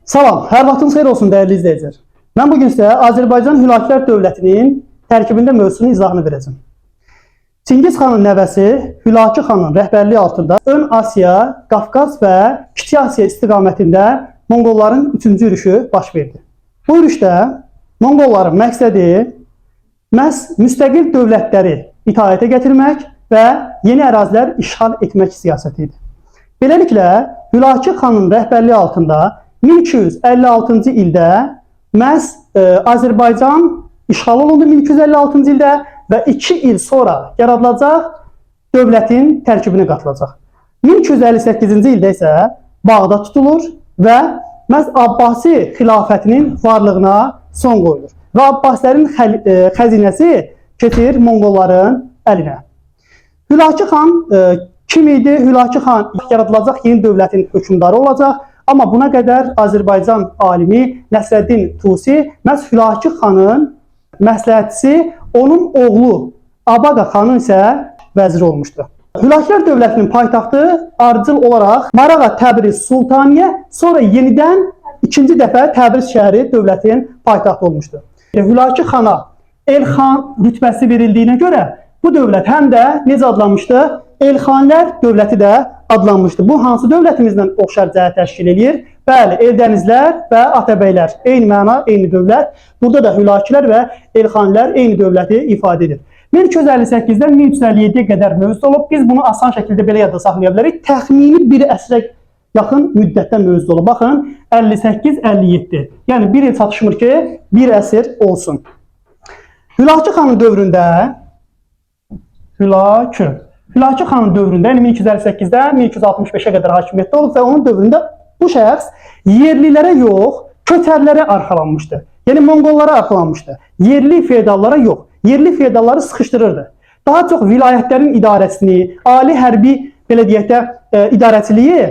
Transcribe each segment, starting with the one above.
Salam, hər vaxtınız xeyir olsun dəyərli izləyicilər. Mən bugün sizə Azərbaycan Hülakülər Dövlətinin tərkibində mövzusunun izahını verəcəm. Çingiz xanın nəvəsi Hülakü xanın rəhbərliyi altında Ön Asiya, Qafqaz və Kiçik Asiya istiqamətində Monqolların 3-cü yürüşü baş verdi. Bu yürüşdə Monqolların məqsədi məhz müstəqil dövlətləri itaətə gətirmək və yeni ərazilər işğal etmək siyasəti idi. Beləliklə, Hülakü xanın rəhbərliyi altında 1256-cı ildə məhz Azərbaycan işğal olundu 1256-cı ildə və 2 il sonra yaradılacaq dövlətin tərkibinə qatılacaq. 1258-ci ildə isə Bağdad tutulur və məhz Abbasi xilafətinin varlığına son qoyulur və Abbasilərin xəzinəsi keçir Monqolların əlinə. Hülakü xan kim idi? Hülakü xan yaradılacaq yeni dövlətin hökmdarı olacaq. Amma buna qədər Azərbaycan alimi Nəsrəddin Tusi məhz Hülakü xanın məsləhətçisi, onun oğlu Abaqa xanın isə vəziri olmuşdu. Hülakülər dövlətinin paytaxtı ardıcıl olaraq Marağa, Təbriz, Sultaniyə, sonra yenidən ikinci dəfə Təbriz şəhəri dövlətin paytaxtı olmuşdu. Hülakü xana Elxan rütbəsi verildiyinə görə bu dövlət həm də necə adlanmışdı? Elxanilər dövləti də adlanmışdı. Bu hansı dövlətimizdən oxşar cəhət təşkil edir? Bəli, Eldənizlər və Atabəylər. Eyni məna, eyni dövlət. Burada da Hülakülər və Elxanilər eyni dövləti ifadə edir. 1258-dən 1357-yə qədər mövcud olub. Biz bunu asan şəkildə belə yadda saxlaya bilərik. Təxmini bir əsrə yaxın müddətdən mövcud olub. Baxın, 58-57. Yəni bir il çatışmır ki, bir əsr olsun. Hülakü xanın dövründə Hülakü xanın dövründə, yəni 1258-dən 1265-ə qədər hakimiyyətdə olub və onun dövründə bu şəxs yerlilərə yox, kötərlərə arxalanmışdı. Yəni Monqollara arxalanmışdı. Yerli feodallara yox, yerli feodalları sıxışdırırdı. Daha çox vilayətlərin idarəsini, ali hərbi belə deyək də idarəçiliyi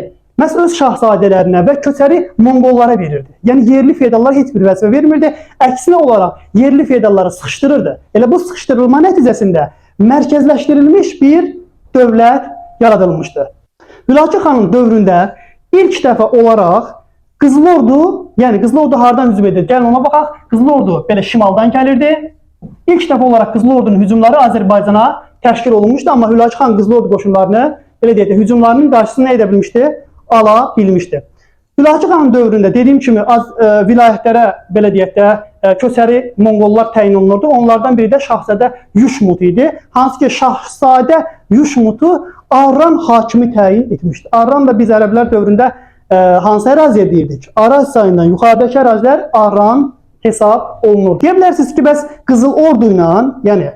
məhz öz şahzadələrinə və kötəri Monqollara verirdi. Yəni yerli feodallar heç bir vəzifə vermirdi. Əksinə olaraq yerli feodalları sıxışdırırdı. Elə bu sıxışdırılma nəticəsində mərkəzləşdirilmiş bir dövlət yaradılmışdı. Hülakü xanın dövründə ilk dəfə olaraq Qızıl Ordu, yəni Qızıl Ordu hardan hücum edir? Gəlin ona baxaq. Qızıl Ordu belə şimaldan gəlirdi. İlk dəfə olaraq Qızıl Ordunun hücumları Azərbaycana təşkil olunmuşdu, amma Hülakü xan Qızıl Ordu qoşunlarını belə deyək də hücumlarının qarşısını nə edə bilmişdi? Ala bilmişdi. Hülakü xanın dövründə dediyim kimi vilayətlərə belə deyək də köçəri Monqollar təyin olunurdu. Onlardan biri də Şahzadə Yuşmut idi. Hansı ki Şahzadə Yuşmutu Arran hakimi təyin etmişdi. Arran da biz ərəblər dövründə hansı əraziyə deyirdik? Araz sayından yuxarıdakı ərazilər Arran hesab olunur. Deyə bilərsiniz ki, bəs Qızıl Ordu ilə, yəni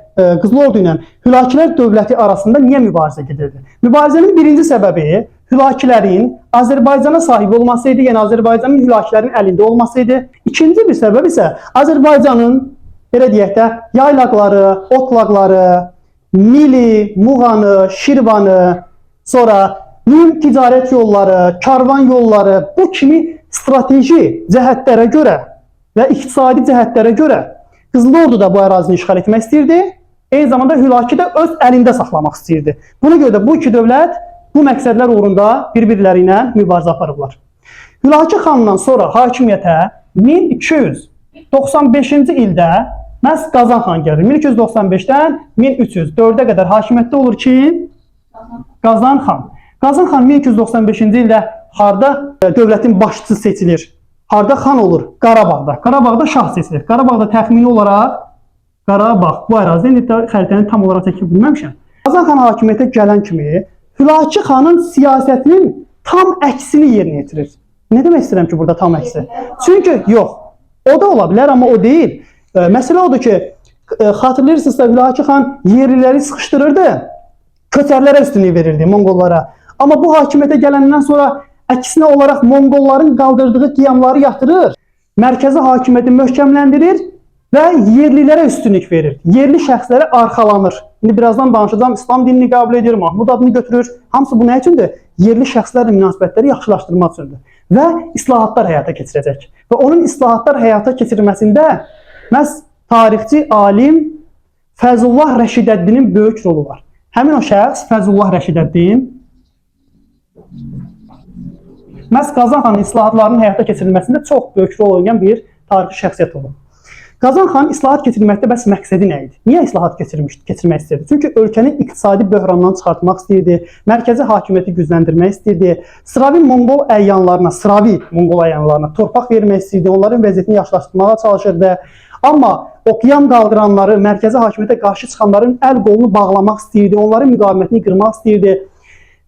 Qızıl Ordu ilə Hülakülər dövləti arasında niyə mübarizə gedirdi? Mübarizənin birinci səbəbi Hülakülərin Azərbaycana sahib olması idi, yəni Azərbaycanın Hülakülərin əlində olması idi. İkinci bir səbəb isə Azərbaycanın belə deyək də yaylaqları, otlaqları, Mili, Muğanı, Şirvanı, sonra mühüm ticarət yolları, karvan yolları, bu kimi strateji cəhətlərə görə və iqtisadi cəhətlərə görə Qızıl Ordu da bu ərazini işğal etmək istəyirdi. Eyni zamanda Hülakü də öz əlində saxlamaq istəyirdi. Buna görə də bu iki dövlət bu məqsədlər uğrunda bir-birləri ilə mübarizə aparıblar. Hülakü xandan sonra hakimiyyətə 1295-ci ildə məhz Qazan xan gəlir. 1295-dən 1304-ə qədər hakimiyyətdə olur ki, Qazan xan. Qazan xan 1295-ci ildə harda dövlətin başçısı seçilir? Harda xan olur? Qarabağda. Qarabağda şah seçilir. Qarabağda təxmini olaraq Qarabağ bu ərazidə xəritəni tam olaraq çəkib bilməmişəm. Qazan xan hakimiyyətə gələn kimi Hülakü xanın siyasətinin tam əksini yerinə yetirir. Nə demək istəyirəm ki, burada tam əksi? Çünki yox, o da ola bilər, amma o deyil. Məsələ odur ki, xatırlayırsınızsa Hülakü xan yerliləri sıxışdırırdı, kötərlərə üstünlük verirdi, Monqollara. Amma bu hakimiyyətə gələndən sonra əksinə olaraq Monqolların qaldırdığı qiyamları yatırır, mərkəzi hakimiyyəti möhkəmləndirir və yerlilərə üstünlük verir. Yerli şəxslərə arxalanır. İndi birazdan danışacağım, İslam dinini qəbul edir, Mahmud adını götürür. Hamısı bu nə üçündür? Yerli şəxslərlə münasibətləri yaxşılaşdırmaq üçündür. Və islahatlar həyata keçirəcək. Və onun islahatlar həyata keçirilməsində məhz tarixçi, alim Fəzullah Rəşidəddinin böyük rolu var. Həmin o şəxs Fəzullah Rəşidəddin məhz Qazan xanın islahatlarının həyata keçirilməsində çox böyük rol oynayan bir tarixi şəxsiyyət olub. Qazan xan islahat keçirməkdə bəs məqsədi nə idi? Niyə islahat keçirmək istəyirdi? Çünki ölkəni iqtisadi böhrandan çıxartmaq istəyirdi, mərkəzi hakimiyyəti gücləndirmək istəyirdi, Slavi Monqol əyanlarına torpaq vermək istəyirdi, onların vəziyyətini yaxşılaşdırmağa çalışırdı. Amma oqyan qaldıranları, mərkəzi hakimiyyətə qarşı çıxanların əl qolunu bağlamaq istəyirdi, onların müqavimətini qırmaq istəyirdi,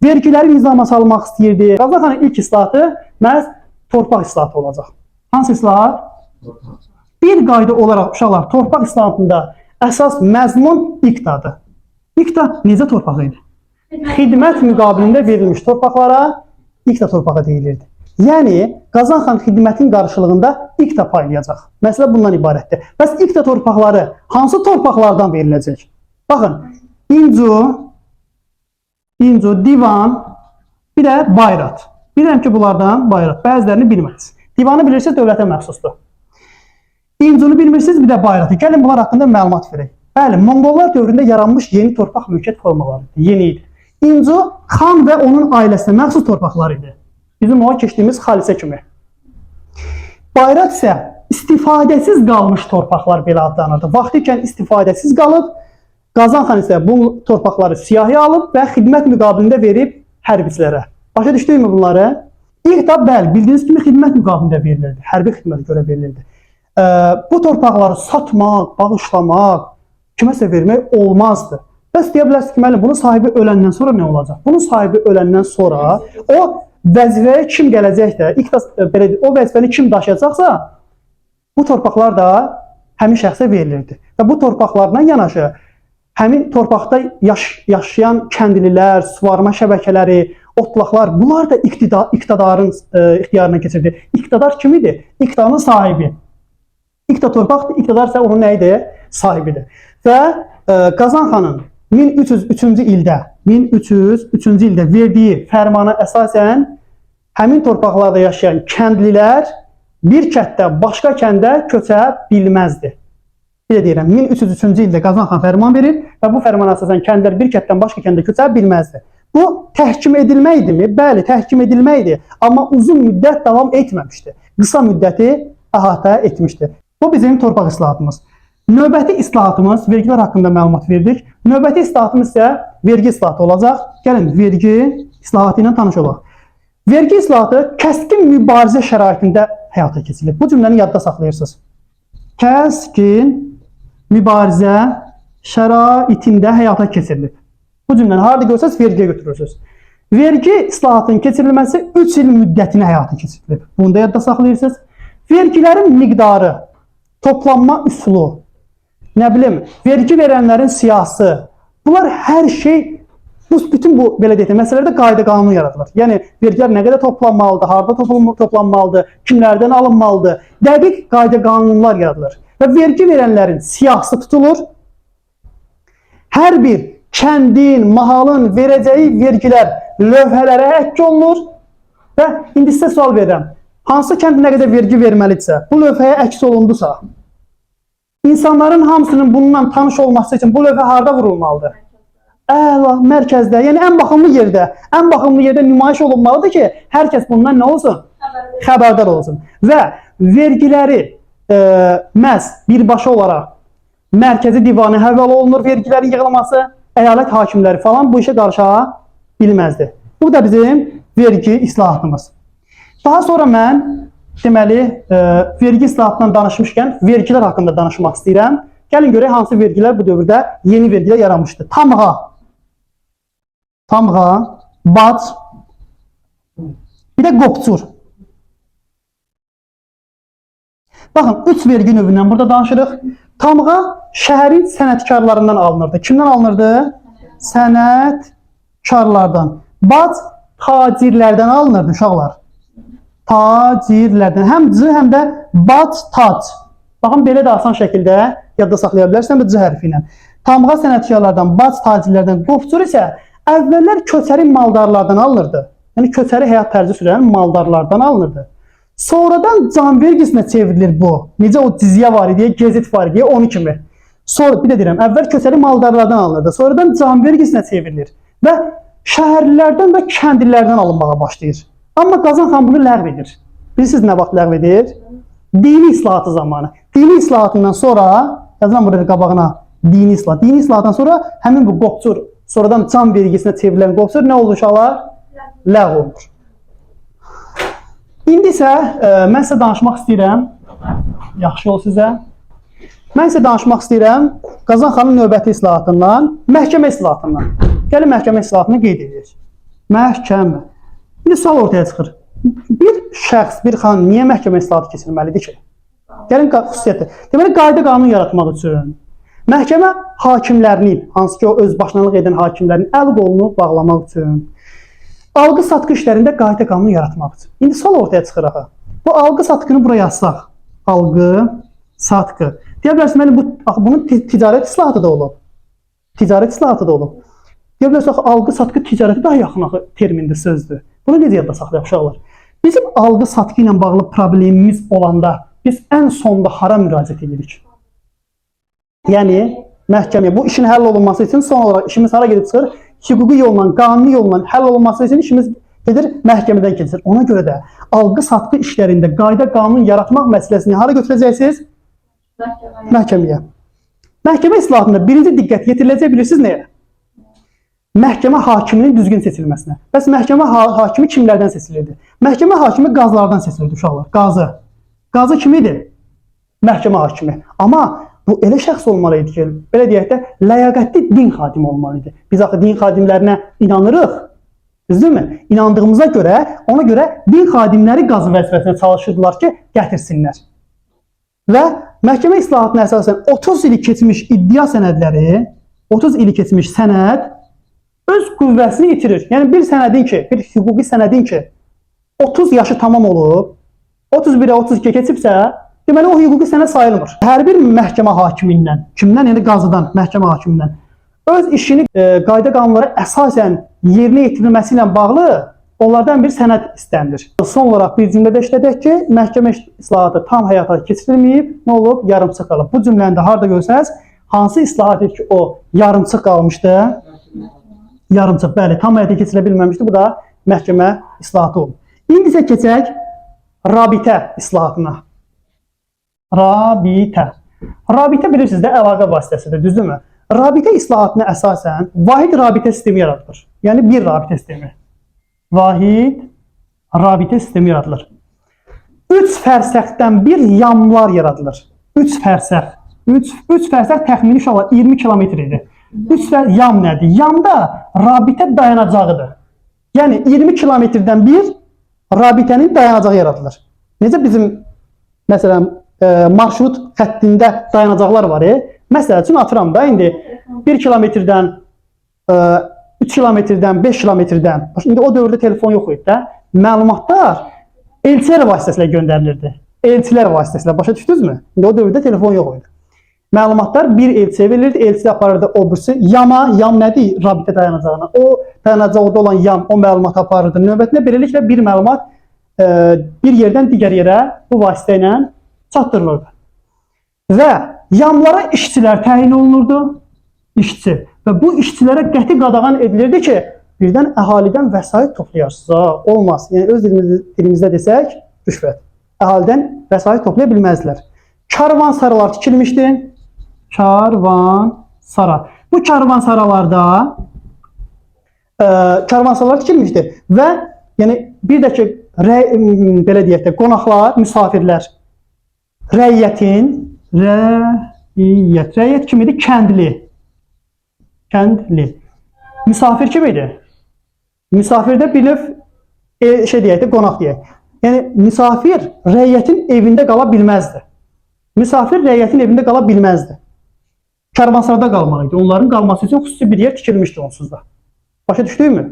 vergiləri nizama salmaq istəyirdi. Qazan xanın ilk islahatı məhz torpaq islahatı olacaq. Hansı islahat? Bir qayda olaraq uşaqlar, torpaq islahatında əsas məzmun iqtadır. İqta necə torpaq idi? Xidmət müqabilində verilmiş torpaqlara iqta torpağı deyilirdi. Yəni, Qazan xan xidmətin qarşılığında iqta paylayacaq. Məsələ bundan ibarətdir. Bəs iqta torpaqları hansı torpaqlardan veriləcək? Baxın, İncu, Divan, bir də Bayrat. Bilirəm ki, bunlardan Bayrat. Bəzilərini bilməz. Divanı bilirsiniz, dövlətə məxsusdur. İncunu bilmirsiniz, bir də Bayratı. Gəlin bunlar haqqında məlumat verək. Bəli, Monqollar dövründə yaranmış yeni torpaq mülkiyyət formaları yeni idi. İncu, xan və onun ailəsinə məxsus torpaqlar idi. Bizim o keçdiyimiz xalisə kimi. Bayrat isə istifadəsiz qalmış torpaqlar belə adlanırdı. Vaxtikən istifadəsiz qalıb, Qazan xan isə bu torpaqları siyahıya alıb və xidmət müqabilində verib hərbiçilərə. Başa düşdükmü bunları? İqta, bəli, bildiyiniz kimi xidmət müqabilində verilirdi. Hərbi xidmətə görə verilirdi. Bu torpaqları satmaq, bağışlamaq, kiməsə vermək olmazdı. Bəs deyə bilərsiniz ki, bunun sahibi öləndən sonra nə olacaq? Bunun sahibi öləndən sonra o vəzifəyə kim gələcəksə, o vəzifəni kim daşıyacaqsa, bu torpaqlar da həmin şəxsə verilirdi. Və bu torpaqlarla yanaşı, həmin torpaqda yaşayan kəndlilər, suvarma şəbəkələri, otlaqlar, bunlar da iqtidarın ixtiyarına keçirdi. İqtidar kim idi? İqtidarın sahibi. İqta torpaqdır, iqtidar isə onun nə idi? Sahibidir. Və Qazan xanın 1303-cü ildə verdiyi fərmana əsasən həmin torpaqlarda yaşayan kəndlilər bir kənddən başqa kəndə köçə bilməzdi. Bir də deyirəm, 1303-cü ildə Qazan xan fərman verir və bu fərmana əsasən kəndlər bir kənddən başqa kəndə köçə bilməzdi. Bu təhkim edilməkdirmi? Bəli, təhkim edilməkdir. Amma uzun müddət davam etməmişdi. Qısa müddəti əhatə etmişdi. Bu bizim torpaq islahatımız. Növbəti islahatımız, vergilər haqqında məlumat verdik. Növbəti islahatımız isə vergi islahatı olacaq. Gəlin, vergi islahatı ilə tanış olaq. Vergi islahatı kəskin mübarizə şəraitində həyata keçirilir. Bu cümləni yadda saxlayırsınız. Kəskin mübarizə şəraitində həyata keçirilir. Bu cümləni harada görsəz, vergiyə götürürsünüz. Vergi islahatının keçirilməsi 3 il müddətinə həyata keçirilir. Bunu da yadda saxlayırsınız. Vergilərin miqdarı, toplanma üsulu, nə bilim, vergi verənlərin siyasi, bunlar hər şey, bütün bu belə deyək, məsələlərdə qayda qanunu yaradılır. Yəni, vergilər nə qədər toplanmalıdır, harada toplanmalıdır, kimlərdən alınmalıdır, dəqiq qayda qanunlar yaradılır. Və vergi verənlərin siyasi tutulur, hər bir kəndin, mahalın verəcəyi vergilər lövhələrə həkk olunur və indi sizə sual verirəm. Hansı kənd nə qədər vergi verməlidirsə, bu lövhəyə əks olundusa, insanların hamısının bununla tanış olması üçün bu lövhə harada vurulmalıdır? Əla, mərkəzdə, yəni ən baxımlı yerdə nümayiş olunmalıdır ki, hər kəs bundan nə olsun? Xəbərdar olsun. Və vergiləri məhz birbaşa olaraq mərkəzi divana həvalə olunur, vergilərin yığılması, əyalət hakimləri falan bu işə qarışa bilməzdi. Bu da bizim vergi islahatımız. Daha sonra mən, deməli, vergi islahatından danışmışkən, vergilər haqqında danışmaq istəyirəm. Gəlin görək, hansı vergilər bu dövrdə yeni vergilər yaranmışdı. Tamğa, bac, bir də qopçur. Baxın, 3 vergi növündən burada danışırıq. Tamğa şəhərin sənətkarlarından alınırdı. Kimdən alınırdı? Sənətkarlardan. Bac tacirlərdən alınırdı, uşaqlar. Tacirlərdən. Həm C, həm də bac, tac. Baxın, belə də asan şəkildə yadda saxlaya bilərsən bu C hərfi ilə. Tamğa sənətkarlardan, bac tacirlərdən, qopçur isə əvvəllər köçəri maldarlardan alınırdı. Yəni, köçəri həyat tərzi sürən maldarlardan alınırdı. Sonradan can vergisinə çevrilir bu. Necə o cizyə var idi, gezit var idi, onu kimi. Sonra, bir də deyirəm, əvvəl köçəri maldarlardan alınırdı. Sonradan can vergisinə çevrilir. Və şəhərlilərdən və kəndlilərdən alınmağa başlayır. Amma Qazan xan bunu ləğv edir. Bilirsiniz nə vaxt ləğv edir? Dini islahatı zamanı. Dini islahatından sonra, yazılan burada qabağına dini islahat. Dini islahatdan sonra həmin bu qopçur, sonradan can vergisinə çevrilən qopçur nə olur uşaqlar? Ləğv olunur. İndi isə mən sizə danışmaq istəyirəm. Yaxşı ol sizə. Mən sizə danışmaq istəyirəm Qazan xanın növbəti islahatından, məhkəmə islahatından. Gəlin məhkəmə islahatını qeyd edirik. Məhkəmə. Bir sual ortaya çıxır. Bir şəxs, bir xanım niyə məhkəmə islahatı keçirməlidir ki? Gəlin xüsusiyyəti. Deməli, qayda qanun yaratmaq üçün məhkəmə hakimlərinin, hansı ki o öz başlanılıq edən hakimlərin əl qolunu bağlamaq üçün, alqı-satqı işlərində qayda qanun yaratmaq üçün. İndi sual ortaya çıxır axı. Bu alqı-satqını buraya yazsaq, alqı-satqı. Deyə bilərsiniz, bunun ticarət islahatı da olub. Ticarət islahatı da olub. Deyə bilərsiniz, alqı-satqı ticarəti daha yaxın termindir, sözdür. Bunu necə yadda saxlayaq uşaqlar? Bizim alqı-satqı ilə bağlı problemimiz olanda biz ən sonda hara müraciət edirik? Yəni, məhkəməyə bu işin həll olunması üçün son olaraq işimiz hara gedib çıxır? Hüquqi yolla, qanuni yolla həll olunması üçün işimiz gedir, məhkəmədən keçir. Ona görə də alqı-satqı işlərində qayda qanun yaratmaq məsələsini hara götürəcəksiniz? Məhkəməyə. Məhkəmə islahatında birinci diqqət yetiriləcək bilirsiniz nəyə? Məhkəmə hakiminin düzgün seçilməsinə. Bəs məhkəmə hakimi kimlərdən seçilirdi? Məhkəmə hakimi qazılardan seçilirdi uşaqlar. Qazı. Qazı kim idi? Məhkəmə hakimi. Amma bu elə şəxs olmalıydı ki, belə deyək də, ləyaqətli din xadimi olmalıydı. Biz axı din xadimlərinə inanırıq. Düzdürmü? İnandığımıza görə, ona görə din xadimləri qazı vəzifəsinə çalışırdılar ki, gətirsinlər. Və məhkəmə islahatına əsasən 30 ili keçmiş iddia sənədləri, 30 ili keçmiş sənəd öz qüvvəsini itirir. Yəni bir sənədin ki, bir hüquqi sənədin ki, 30 yaşı tamam olub, 31-ə 32 keçibsə, deməli o hüquqi sənəd sayılmır. Hər bir məhkəmə hakimindən, kimdən? Yəni qazıdan, məhkəmə hakimindən öz işini qayda qanunlara əsasən yerinə yetirilməsi ilə bağlı onlardan bir sənəd istənilir. Son olaraq bir cümlədə işlədək ki, məhkəmə islahatı tam həyata keçirilməyib, nə olub? Yarımçıq qalıb. Bu cümləni də harada görsəz, hansı islahat ki o yarımçıq qalmışdı? Yarımçıq, bəli, tam həyata keçirə bilməmişdi. Bu da məhkəmə islahatı olub. İndi isə keçək rabitə islahatına. Rabitə. Rabitə bilirsiniz də əlaqə vasitəsidir, düzdürmü? Rabitə islahatına əsasən vahid rabitə sistemi yaradılır. Yəni bir rabitə sistemi. Vahid rabitə sistemi yaradılır. 3 fərsəxdən bir yamlar yaradılır. 3 fərsəx. 3 fərsəx təxmini uşaqlar 20 kilometr idi. 3 fərsəx yam nədir? Yamda rabitə dayanacağıdır. Yəni 20 kilometrdən bir rabitənin dayanacağı yaradılır. Necə bizim məsələn marşrut xəttində dayanacaqlar var. Məsəl üçün atıram da indi 1 kilometrdən 3 kilometrdən 5 kilometrdən. İndi o dövrdə telefon yox idi də. Məlumatlar elçilər vasitəsilə göndərilirdi. Elçilər vasitəsilə başa düşdünüzmü? İndi o dövrdə telefon yox idi. Məlumatlar bir elçiyə verilirdi, elçi aparırdı o birisi yama, yam nədir? Rabitə dayanacağına. O dayanacaqda olan yam o məlumatı aparırdı. Növbətində beləliklə bir məlumat bir yerdən digər yerə bu vasitə ilə çatdırılırdı. Və yamlara işçilər təyin olunurdu. İşçi. Və bu işçilərə qəti qadağan edilirdi ki, birdən əhalidən vəsait toplayarsınız. Olmaz. Yəni öz dilimizdə desək, rüşvət. Əhalidən vəsait toplaya bilməzdilər. Karvansaralar tikilmişdi. Karvansara. Bu karvansaralarda karvansaralar tikilmişdi və yəni bir də ki belə deyək də qonaqlar, müsafirlər rəiyyət kim idi? Kəndli. Kəndli. Misafir kim idi? Misafirdə bir növ şey deyək də qonaq deyək. Yəni misafir rəiyyətin evində qala bilməzdi. Misafir rəiyyətin evində qala bilməzdi. Karvansarada qalmalıydı. Onların qalması üçün xüsusi bir yer tikilmişdi onsuz da. Başa düşdükmü?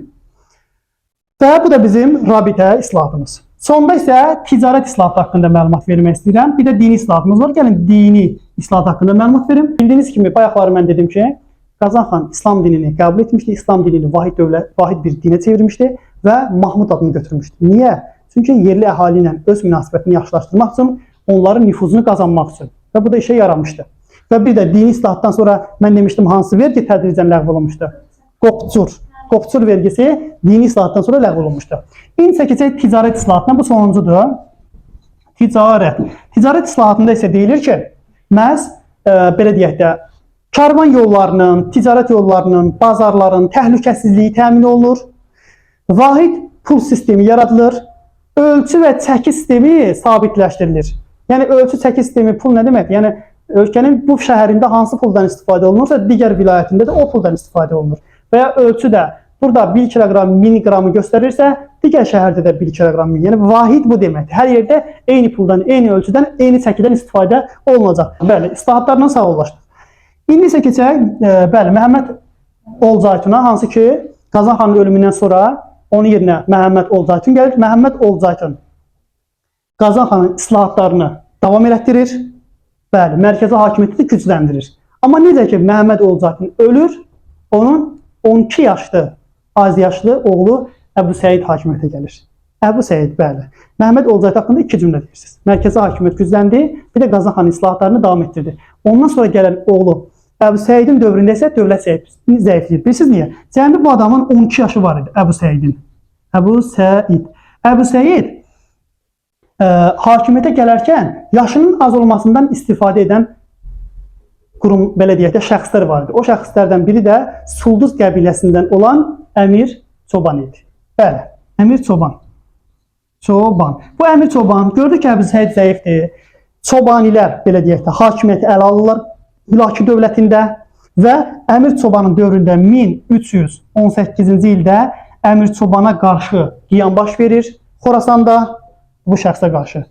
Və bu da bizim rabitə islahatımız. Sonda isə ticarət islahatı haqqında məlumat vermək istəyirəm. Bir də dini islahatımız var. Gəlin dini islahat haqqında məlumat verim. Bildiyiniz kimi bayaqları mən dedim ki, Qazan xan İslam dinini qəbul etmişdi. İslam dinini vahid bir dinə çevirmişdi və Mahmud adını götürmüşdü. Niyə? Çünki yerli əhali ilə öz münasibətini yaxşılaşdırmaq üçün, onların nüfuzunu qazanmaq üçün. Və bu da işə yaramışdı. Və bir də dini islahatdan sonra mən demişdim hansı vergi tədricən ləğv olunmuşdu? Qopçur. qoxucul vergisi dini islahatdan sonra ləğv olunmuşdur. İndi isə keçək ticarət islahatına, bu sonuncudur. Ticarət. Ticarət islahatında isə deyilir ki, məhz belə deyək də, karvan yollarının, ticarət yollarının, bazarların təhlükəsizliyi təmin olunur. Vahid pul sistemi yaradılır. Ölçü və çəki sistemi sabitləşdirilir. Yəni ölçü çəki sistemi pul nə deməkdir? Yəni ölkənin bu şəhərində hansı puldan istifadə olunursa, digər vilayətində də o puldan istifadə olunur. Və ya ölçü də burada 1 kiloqram miniqramı göstərirsə, digər şəhərdə də 1 kiloqram mini. Yəni vahid bu deməkdir. Hər yerdə eyni puldan, eyni ölçüdən, eyni çəkidən istifadə olunacaq. Bəli, islahatlarla sağollaşdıq. İndi isə keçək, bəli, Məhəmməd Olcaytuna, hansı ki Qazan xanın ölümündən sonra onun yerinə Məhəmməd Olcaytun gəlir. Məhəmməd Olcaytun Qazan xanın islahatlarını davam elətdirir. Bəli, mərkəzi hakimiyyəti gücləndirir. Amma necə ki Məhəmməd Olcaytun ölür, onun 12 yaşlı, az yaşlı oğlu Əbu Səid hakimiyyətə gəlir. Əbu Səid, bəli. Məhəmməd Olcayt haqqında 2 cümlə deyirsiniz. Mərkəzi hakimiyyət gücləndi, bir də Qazan xanın islahatlarını davam etdirdi. Ondan sonra gələn oğlu Əbu Səidin dövründə isə dövlət zəifləyir. Bilirsiniz niyə? Cəmi bu adamın 12 yaşı var idi, Əbu Səidin. Əbu Səid. Əbu Səid hakimiyyətə gələrkən yaşının az olmasından istifadə edən qurum, belə deyək də, şəxslər var idi. O şəxslərdən biri də Sulduz qəbiləsindən olan Əmir Çoban idi. Bəli, Əmir Çoban. Bu Əmir Çoban gördü ki, Əbu Səid zəifdir. Çobanilər, belə deyək də, hakimiyyəti ələ alırlar Hülaki dövlətində və Əmir Çobanın dövründə 1318-ci ildə Əmir Çobana qarşı qiyam baş verir Xorasanda. Bu şəxsə qarşı.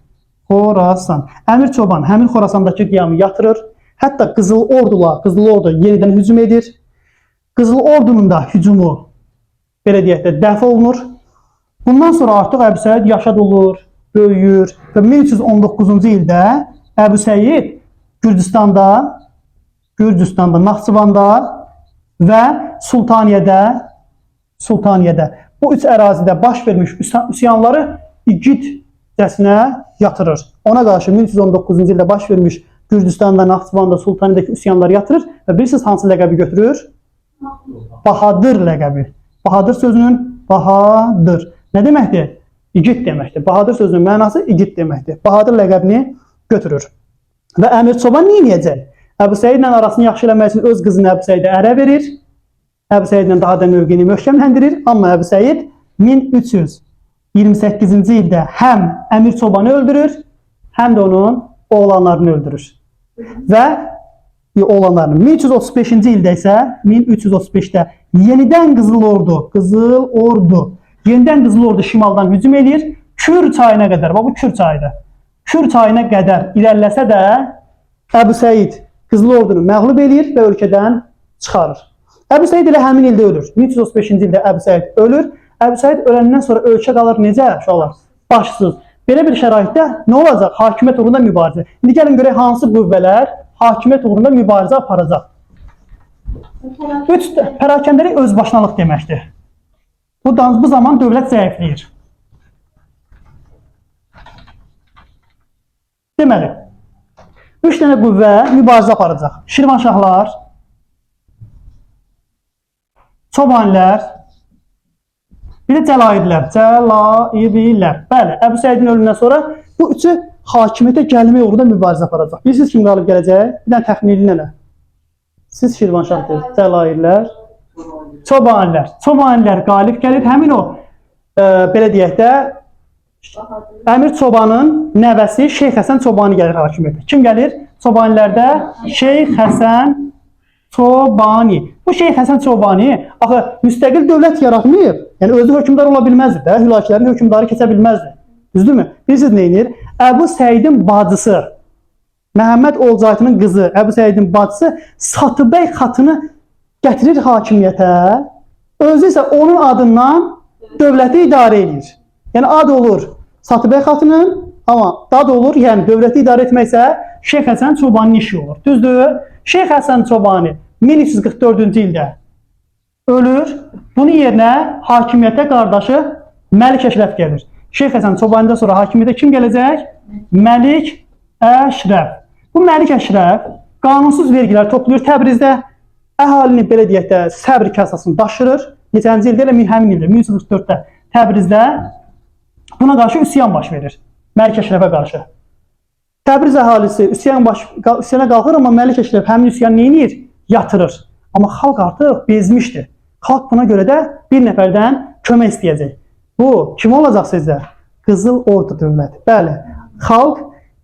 Xorasan. Əmir Çoban həmin Xorasandakı qiyamı yatırır. Hətta Qızıl Ordu yenidən hücum edir. Qızıl Ordunun da hücumu, belə deyək də, dəf olunur. Bundan sonra artıq Əbu Səid yaşad olur, böyüyür və 1319-cu ildə Əbu Səid Gürcüstanda, Naxçıvanda və Sultaniyədə bu 3 ərazidə baş vermiş üsyanları igidcəsinə yatırır. Ona qarşı 1319-cu ildə baş vermiş Gürcüstanda, Naxçıvanda, Sultaniyədəki üsyanları yatırır və bilirsiniz hansı ləqəbi götürür? Bahadır ləqəbi. Bahadır sözünün Bahadır nə deməkdir? İgid deməkdir. Bahadır sözünün mənası igid deməkdir. Bahadır ləqəbini götürür. Və Əmir Çoban nə edəcək? Əbu Səidlə arasını yaxşı eləmək üçün öz qızını Əbu Səidə ərə verir. Əbu Səidlə daha da mövqeyini möhkəmləndirir. Amma Əbu Səid 1328-ci ildə həm Əmir Çobanı öldürür, həm də onun oğlanlarını öldürür. Və oğlanlarını 1335-ci ildə isə 1335-də yenidən Qızıl Ordu şimaldan hücum edir. Kür çayına qədər, bu Kür çayıdır. Kür çayına qədər irəliləsə də Əbu Səid Qızıl Ordunu məğlub edir və ölkədən çıxarır. Əbu Səid elə həmin ildə ölür. 1335-ci ildə Əbu Səid ölür. Əbu Səid öləndən sonra ölkə qalır necə uşaqlar? Başsız. Belə bir şəraitdə nə olacaq? Hakimiyyət uğrunda mübarizə. İndi gəlin görək hansı qüvvələr hakimiyyət uğrunda mübarizə aparacaq. 3 pərakəndəlik özbaşınalıq deməkdir. Bu zaman dövlət zəifləyir. Deməli, 3 dənə qüvvə mübarizə aparacaq. Şirvanşahlar, Çobanilər, bir də Cəlaidlər. Bəli, Əbu Səidin ölümündən sonra bu üçü hakimiyyətə gəlmək uğrunda mübarizə aparacaq. Bilirsiniz kim qalib gələcək? Bir dənə təxminli nələ? Siz Şirvanşahdır, Cəlaidlər, Çobanilər. Çobanilər qalib gəlir. Həmin o, belə deyək də, Əmir Çobanın nəvəsi Şeyx Həsən Çobani gəlir hakimiyyətə. Kim gəlir? Çobanilərdə Şeyx Həsən Çobani. Bu Şeyx Həsən Çobani axı müstəqil dövlət yaratmayıb. Yəni özü hökmdar ola bilməzdi də, Hülakilərin hökmdarı keçə bilməzdi. Düzdürmü? Bilirsiniz nə edir? Əbu Səidin bacısı, Məhəmməd Olcaytının qızı, Əbu Səidin bacısı Satıbəy xatını gətirir hakimiyyətə. Özü isə onun adından dövləti idarə edir. Yəni ad olur Satıbəy xatının, amma dad olur, yəni dövləti idarə etməksə Şeyx Həsən Çobaninin işi olur. Düzdür? Şeyx Həsən Çobani 1344-cü ildə ölür. Bunun yerinə hakimiyyətə qardaşı Məlik Əşrəf gəlir. Şeyx Həsən Çobanidən sonra hakimiyyətə kim gələcək? Məlik Əşrəf. Bu Məlik Əşrəf qanunsuz vergilər toplayır Təbrizdə. Əhalini belə deyək də səbr kasasını daşırır neçənci ildə, elə həmin ildə 1344-də Təbrizdə buna qarşı üsyan baş verir. Məlik Əşrəfə qarşı. Təbriz əhalisi üsyana qalxır, amma Məlik Əşrəf həmin üsyanı nə edir? Yatırır. Amma xalq artıq bezmişdir. Xalq buna görə də bir nəfərdən kömək istəyəcək. Bu kim olacaq sizcə? Qızıl Ordu dövləti. Bəli, xalq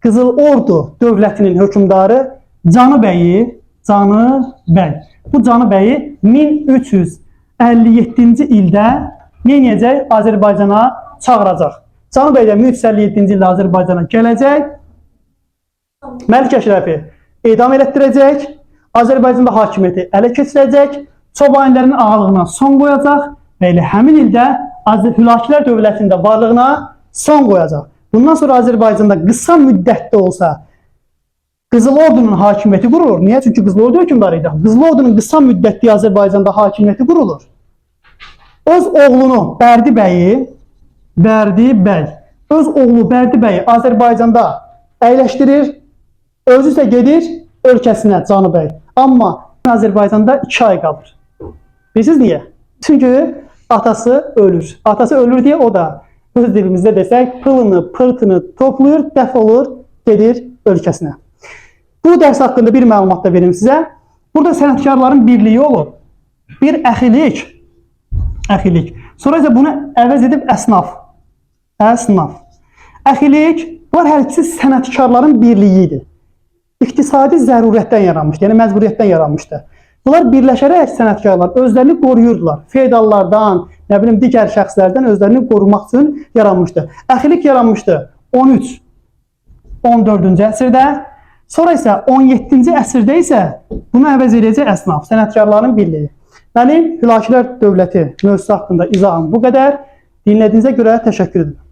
Qızıl Ordu dövlətinin hökmdarı Canı bəyi, Canı bəy. Bu Canı bəyi 1357-ci ildə nə edəcək? Azərbaycana çağıracaq. Canı bəy də 1357-ci ildə Azərbaycana gələcək. Məlik Əşrəfi edam elətdirəcək. Azərbaycanda hakimiyyəti ələ keçirəcək. Çobanlərin ağalığına son qoyacaq və elə həmin ildə Hülakülər dövlətində varlığına son qoyacaq. Bundan sonra Azərbaycanda qısa müddətdə olsa Qızıl Ordunun hakimiyyəti qurulur. Niyə? Çünki Qızıl Ordu hökmdarı idi. Qızıl Ordunun qısa müddətli Azərbaycanda hakimiyyəti qurulur. Öz oğlunu Bərdi bəy, öz oğlu Bərdi bəyi Azərbaycanda əyləşdirir, özü isə gedir ölkəsinə Canı bəy. Amma Azərbaycanda 2 ay qalır. Bilirsiniz niyə? Çünki atası ölür. Atası ölür deyə o da öz dilimizdə desək pılını, pırtını toplayır, dəf olur, gedir ölkəsinə. Bu dərs haqqında bir məlumat da verim sizə. Burada sənətkarların birliyi olub. Bir əxilik. Sonra isə bunu əvəz edib əsnaf. Əxilik, bunlar hər ikisi sənətkarların birliyi idi. İqtisadi zərurətdən yaranmışdı, yəni məcburiyyətdən yaranmışdı. Bunlar birləşərək sənətkarlar özlərini qoruyurdular. Feodallardan, nə bilim, digər şəxslərdən özlərini qorumaq üçün yaranmışdı. Əxilik yaranmışdı 13-14-cü əsrdə. Sonra isə 17-ci əsrdə isə bunu əvəz edəcək əsnaf, sənətkarların birliyi. Mənim Hülakülər dövləti mövzusu haqqında izahım bu qədər. Dinlədiyinizə görə təşəkkür edirəm.